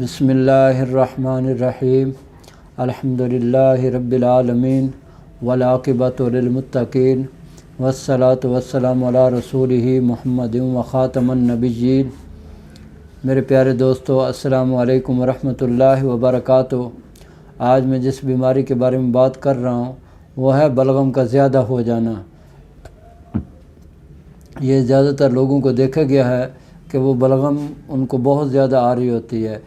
بسم اللہ الرحمن الرحیم الحمدللہ رب العالمین والعاقبۃ للمتقین والصلاۃ والسلام علی رسولہ محمد وخاتم النبیین۔ میرے پیارے دوستو، السلام علیکم ورحمۃ اللہ وبرکاتہ۔ آج میں جس بیماری کے بارے میں بات کر رہا ہوں وہ ہے بلغم کا زیادہ ہو جانا۔ یہ زیادہ تر لوگوں کو دیکھا گیا ہے کہ وہ بلغم ان کو بہت زیادہ آ رہی ہوتی ہے،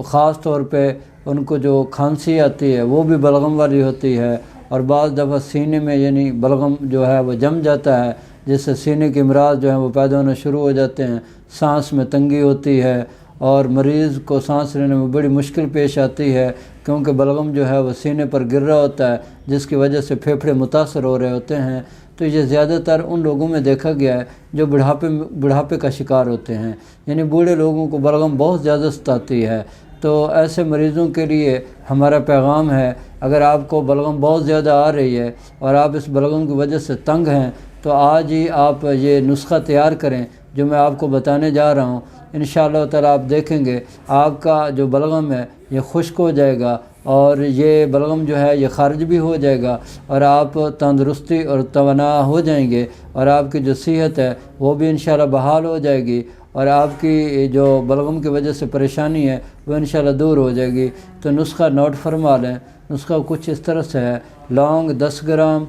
خاص طور پہ ان کو جو کھانسی آتی ہے وہ بھی بلغم والی ہوتی ہے، اور بعض دفعہ سینے میں یعنی بلغم جو ہے وہ جم جاتا ہے، جس سے سینے کے امراض جو ہیں وہ پیدا ہونا شروع ہو جاتے ہیں، سانس میں تنگی ہوتی ہے اور مریض کو سانس لینے میں بڑی مشکل پیش آتی ہے، کیونکہ بلغم جو ہے وہ سینے پر گر رہا ہوتا ہے، جس کی وجہ سے پھیپھڑے متاثر ہو رہے ہوتے ہیں۔ تو یہ زیادہ تر ان لوگوں میں دیکھا گیا ہے جو بڑھاپے کا شکار ہوتے ہیں، یعنی بوڑھے لوگوں کو بلغم بہت زیادہ ستاتی ہے۔ تو ایسے مریضوں کے لیے ہمارا پیغام ہے، اگر آپ کو بلغم بہت زیادہ آ رہی ہے اور آپ اس بلغم کی وجہ سے تنگ ہیں تو آج ہی آپ یہ نسخہ تیار کریں جو میں آپ کو بتانے جا رہا ہوں۔ انشاءاللہ تعالیٰ آپ دیکھیں گے آپ کا جو بلغم ہے یہ خشک ہو جائے گا، اور یہ بلغم جو ہے یہ خارج بھی ہو جائے گا، اور آپ تندرستی اور توانا ہو جائیں گے، اور آپ کی جو صحت ہے وہ بھی انشاءاللہ بحال ہو جائے گی، اور آپ کی جو بلغم کی وجہ سے پریشانی ہے وہ انشاءاللہ دور ہو جائے گی۔ تو نسخہ نوٹ فرما لیں۔ نسخہ کچھ اس طرح سے ہے: لونگ 10 گرام،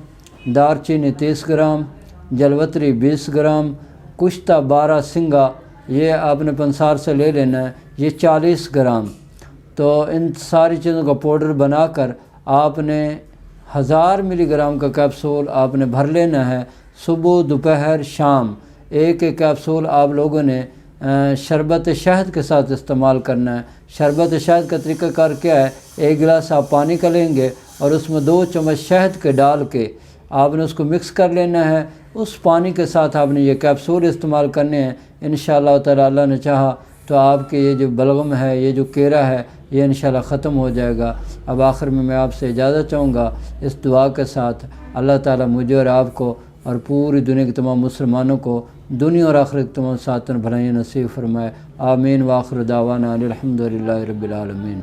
دار چینی 30 گرام، جلوتری 20 گرام، کشتہ 12 سنگا، یہ آپ نے پنسار سے لے لینا ہے، یہ 40 گرام۔ تو ان ساری چیزوں کا پاؤڈر بنا کر آپ نے 1000 ملی گرام کا کیپسول آپ نے بھر لینا ہے۔ صبح، دوپہر، شام ایک ایک کیپسول آپ لوگوں نے شربت شہد کے ساتھ استعمال کرنا ہے۔ شربت شہد کا طریقہ کار کیا ہے؟ 1 گلاس آپ پانی کا لیں گے اور اس میں 2 چمچ شہد کے ڈال کے آپ نے اس کو مکس کر لینا ہے۔ اس پانی کے ساتھ آپ نے یہ کیپسول استعمال کرنے ہیں۔ انشاءاللہ تعالی اللہ نے چاہا تو آپ کے یہ جو بلغم ہے، یہ جو کیرا ہے، یہ انشاءاللہ ختم ہو جائے گا۔ اب آخر میں آپ سے اجازت چاہوں گا اس دعا کے ساتھ: اللہ تعالیٰ مجھے اور آپ کو اور پوری دنیا کے تمام مسلمانوں کو دنیا اور آخرت کے تمام ساتھ بھلائیاں نصیب فرمائے۔ آمین۔ وآخر دعوانا الحمدللہ رب العالمین۔